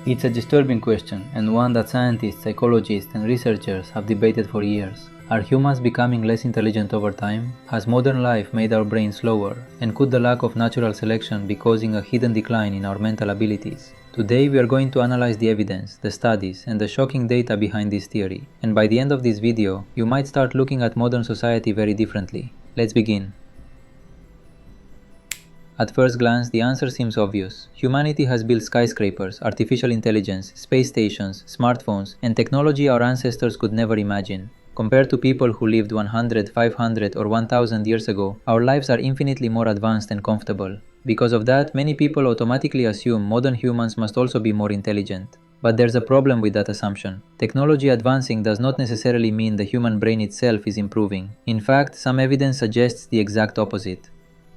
It's a disturbing question, and one that scientists, psychologists, and researchers have debated for years. Are humans becoming less intelligent over time? Has modern life made our brains slower? And could the lack of natural selection be causing a hidden decline in our mental abilities? Today we are going to analyze the evidence, the studies, and the shocking data behind this theory. And by the end of this video, you might start looking at modern society very differently. Let's begin. At first glance, the answer seems obvious. Humanity has built skyscrapers, artificial intelligence, space stations, smartphones, and technology our ancestors could never imagine. Compared to people who lived 100, 500, or 1000 years ago, our lives are infinitely more advanced and comfortable. Because of that, many people automatically assume modern humans must also be more intelligent. But there's a problem with that assumption. Technology advancing does not necessarily mean the human brain itself is improving. In fact, some evidence suggests the exact opposite.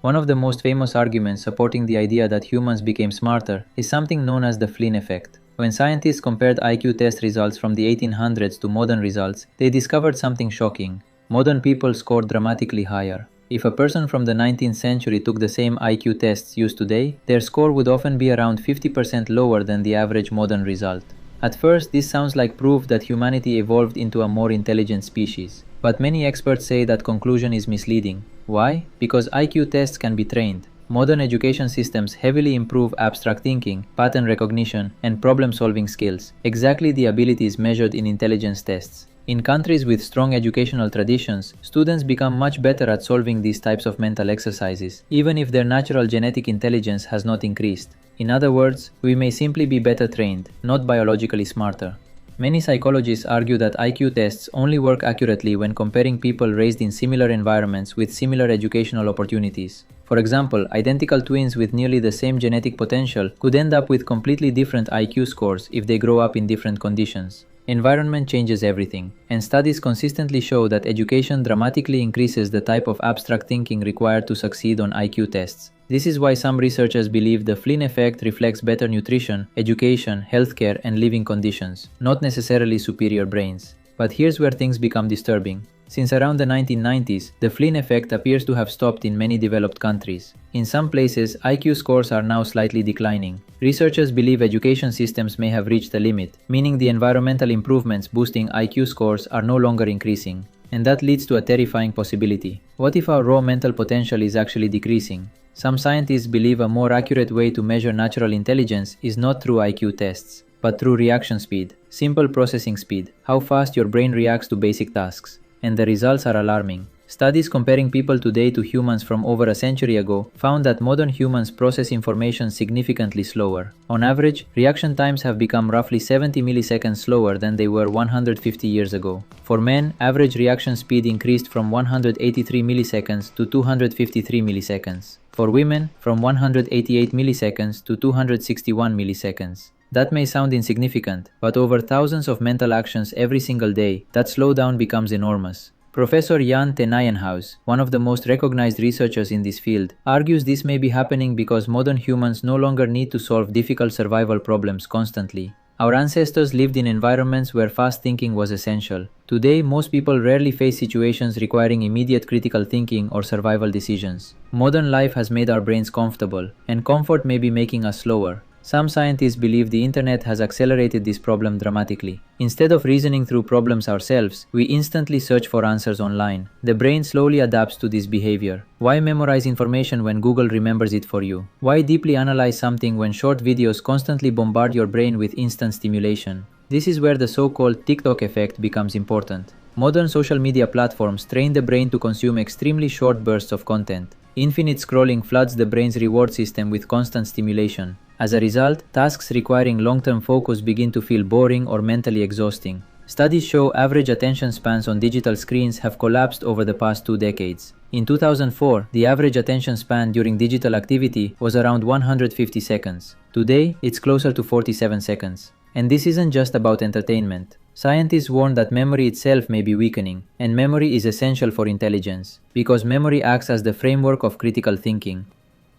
One of the most famous arguments supporting the idea that humans became smarter is something known as the Flynn Effect. When scientists compared IQ test results from the 1800s to modern results, they discovered something shocking. Modern people scored dramatically higher. If a person from the 19th century took the same IQ tests used today, their score would often be around 50% lower than the average modern result. At first, this sounds like proof that humanity evolved into a more intelligent species. But many experts say that conclusion is misleading. Why? Because IQ tests can be trained. Modern education systems heavily improve abstract thinking, pattern recognition, and problem-solving skills, exactly the abilities measured in intelligence tests. In countries with strong educational traditions, students become much better at solving these types of mental exercises, even if their natural genetic intelligence has not increased. In other words, we may simply be better trained, not biologically smarter. Many psychologists argue that IQ tests only work accurately when comparing people raised in similar environments with similar educational opportunities. For example, identical twins with nearly the same genetic potential could end up with completely different IQ scores if they grow up in different conditions. Environment changes everything, and studies consistently show that education dramatically increases the type of abstract thinking required to succeed on IQ tests. This is why some researchers believe the Flynn effect reflects better nutrition, education, healthcare, and living conditions, not necessarily superior brains. But here's where things become disturbing. Since around the 1990s, the Flynn effect appears to have stopped in many developed countries. In some places, IQ scores are now slightly declining. Researchers believe education systems may have reached a limit, meaning the environmental improvements boosting IQ scores are no longer increasing. And that leads to a terrifying possibility. What if our raw mental potential is actually decreasing? Some scientists believe a more accurate way to measure natural intelligence is not through IQ tests, but through reaction speed, simple processing speed, how fast your brain reacts to basic tasks. And the results are alarming. Studies comparing people today to humans from over a century ago found that modern humans process information significantly slower. On average, reaction times have become roughly 70 milliseconds slower than they were 150 years ago. For men, average reaction speed increased from 183 milliseconds to 253 milliseconds. For women, from 188 milliseconds to 261 milliseconds. That may sound insignificant, but over thousands of mental actions every single day, that slowdown becomes enormous. Professor Jan Tennijenhuis, one of the most recognized researchers in this field, argues this may be happening because modern humans no longer need to solve difficult survival problems constantly. Our ancestors lived in environments where fast thinking was essential. Today, most people rarely face situations requiring immediate critical thinking or survival decisions. Modern life has made our brains comfortable, and comfort may be making us slower. Some scientists believe the internet has accelerated this problem dramatically. Instead of reasoning through problems ourselves, we instantly search for answers online. The brain slowly adapts to this behavior. Why memorize information when Google remembers it for you? Why deeply analyze something when short videos constantly bombard your brain with instant stimulation? This is where the so-called TikTok effect becomes important. Modern social media platforms train the brain to consume extremely short bursts of content. Infinite scrolling floods the brain's reward system with constant stimulation. As a result, tasks requiring long-term focus begin to feel boring or mentally exhausting. Studies show average attention spans on digital screens have collapsed over the past 2 decades. In 2004, the average attention span during digital activity was around 150 seconds. Today, it's closer to 47 seconds. And this isn't just about entertainment. Scientists warn that memory itself may be weakening, and memory is essential for intelligence, because memory acts as the framework of critical thinking.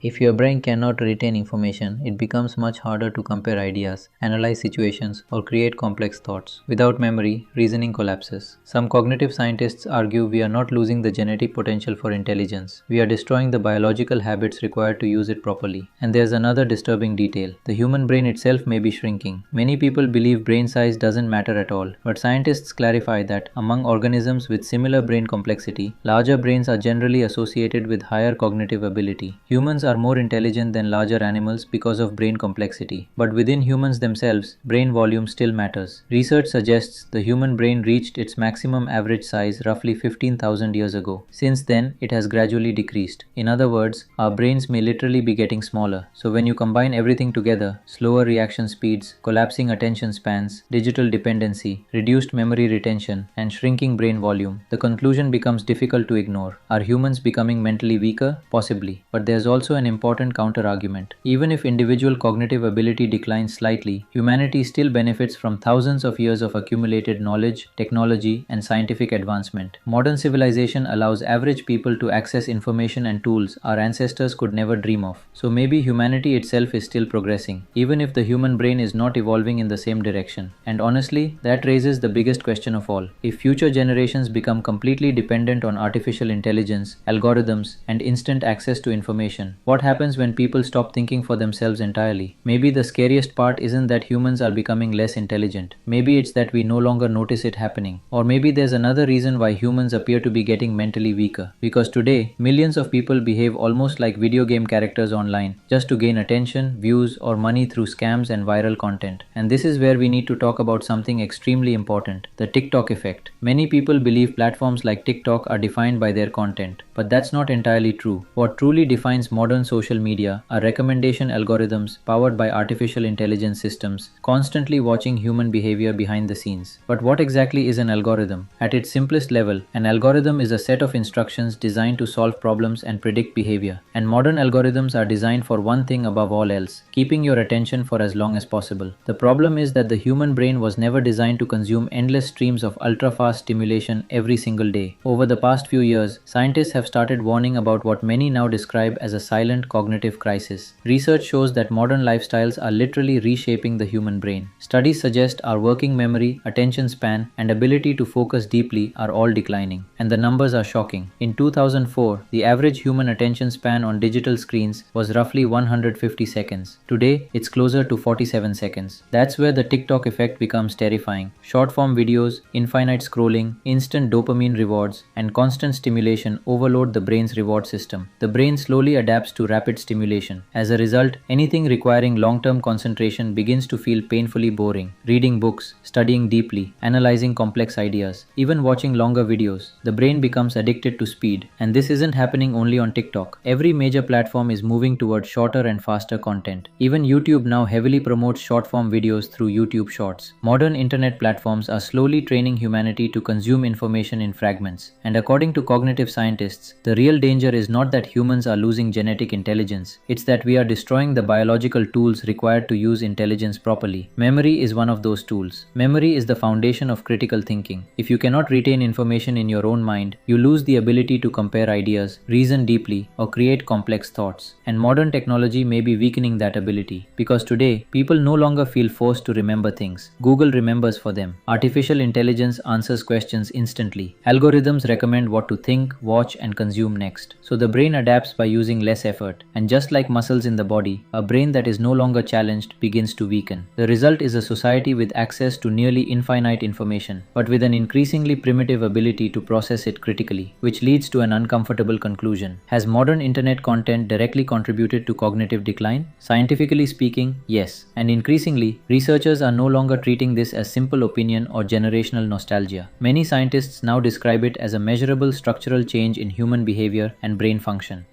If your brain cannot retain information, it becomes much harder to compare ideas, analyze situations, or create complex thoughts. Without memory, reasoning collapses. Some cognitive scientists argue we are not losing the genetic potential for intelligence. We are destroying the biological habits required to use it properly. And there's another disturbing detail. The human brain itself may be shrinking. Many people believe brain size doesn't matter at all, but scientists clarify that among organisms with similar brain complexity, larger brains are generally associated with higher cognitive ability. Humans are more intelligent than larger animals because of brain complexity. But within humans themselves, brain volume still matters. Research suggests the human brain reached its maximum average size roughly 15,000 years ago. Since then, it has gradually decreased. In other words, our brains may literally be getting smaller. So when you combine everything together, slower reaction speeds, collapsing attention spans, digital dependency, reduced memory retention, and shrinking brain volume, the conclusion becomes difficult to ignore. Are humans becoming mentally weaker? Possibly. But there's also an important counter-argument. Even if individual cognitive ability declines slightly, humanity still benefits from thousands of years of accumulated knowledge, technology, and scientific advancement. Modern civilization allows average people to access information and tools our ancestors could never dream of. So maybe humanity itself is still progressing, even if the human brain is not evolving in the same direction. And honestly, that raises the biggest question of all. If future generations become completely dependent on artificial intelligence, algorithms, and instant access to information, what happens when people stop thinking for themselves entirely? Maybe the scariest part isn't that humans are becoming less intelligent. Maybe it's that we no longer notice it happening. Or maybe there's another reason why humans appear to be getting mentally weaker. Because today, millions of people behave almost like video game characters online, just to gain attention, views, or money through scams and viral content. And this is where we need to talk about something extremely important: the TikTok effect. Many people believe platforms like TikTok are defined by their content, but that's not entirely true. What truly defines modern social media are recommendation algorithms powered by artificial intelligence systems, constantly watching human behavior behind the scenes. But what exactly is an algorithm? At its simplest level, an algorithm is a set of instructions designed to solve problems and predict behavior. And modern algorithms are designed for one thing above all else: keeping your attention for as long as possible. The problem is that the human brain was never designed to consume endless streams of ultra-fast stimulation every single day. Over the past few years, scientists have started warning about what many now describe as a silent cognitive crisis. Research shows that modern lifestyles are literally reshaping the human brain. Studies suggest our working memory, attention span, and ability to focus deeply are all declining. And the numbers are shocking. In 2004, the average human attention span on digital screens was roughly 150 seconds. Today, it's closer to 47 seconds. That's where the TikTok effect becomes terrifying. Short-form videos, infinite scrolling, instant dopamine rewards, and constant stimulation overload the brain's reward system. The brain slowly adapts to rapid stimulation. As a result, anything requiring long-term concentration begins to feel painfully boring. Reading books, studying deeply, analyzing complex ideas, even watching longer videos, the brain becomes addicted to speed. And this isn't happening only on TikTok. Every major platform is moving towards shorter and faster content. Even YouTube now heavily promotes short-form videos through YouTube Shorts. Modern internet platforms are slowly training humanity to consume information in fragments. And according to cognitive scientists, the real danger is not that humans are losing genetic intelligence. It's that we are destroying the biological tools required to use intelligence properly. Memory is one of those tools. Memory is the foundation of critical thinking. If you cannot retain information in your own mind, you lose the ability to compare ideas, reason deeply, or create complex thoughts. And modern technology may be weakening that ability. Because today, people no longer feel forced to remember things. Google remembers for them. Artificial intelligence answers questions instantly. Algorithms recommend what to think, watch, and consume next. So the brain adapts by using less effort. And just like muscles in the body, a brain that is no longer challenged begins to weaken. The result is a society with access to nearly infinite information, but with an increasingly primitive ability to process it critically, which leads to an uncomfortable conclusion. Has modern internet content directly contributed to cognitive decline? Scientifically speaking, yes. And increasingly, researchers are no longer treating this as simple opinion or generational nostalgia. Many scientists now describe it as a measurable structural change in human behavior and brain function.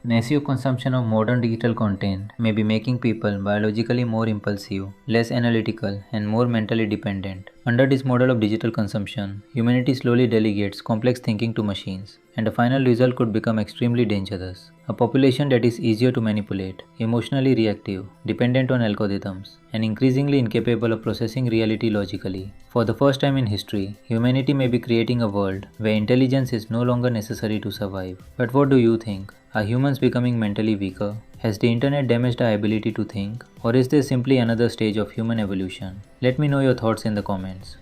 Massive consumption of modern digital content may be making people biologically more impulsive, less analytical, and more mentally dependent. Under this model of digital consumption, humanity slowly delegates complex thinking to machines. and the final result could become extremely dangerous. A population that is easier to manipulate, emotionally reactive, dependent on algorithms, and increasingly incapable of processing reality logically. For the first time in history, humanity may be creating a world where intelligence is no longer necessary to survive. But what do you think? Are humans becoming mentally weaker? Has the internet damaged our ability to think? Or is this simply another stage of human evolution? Let me know your thoughts in the comments.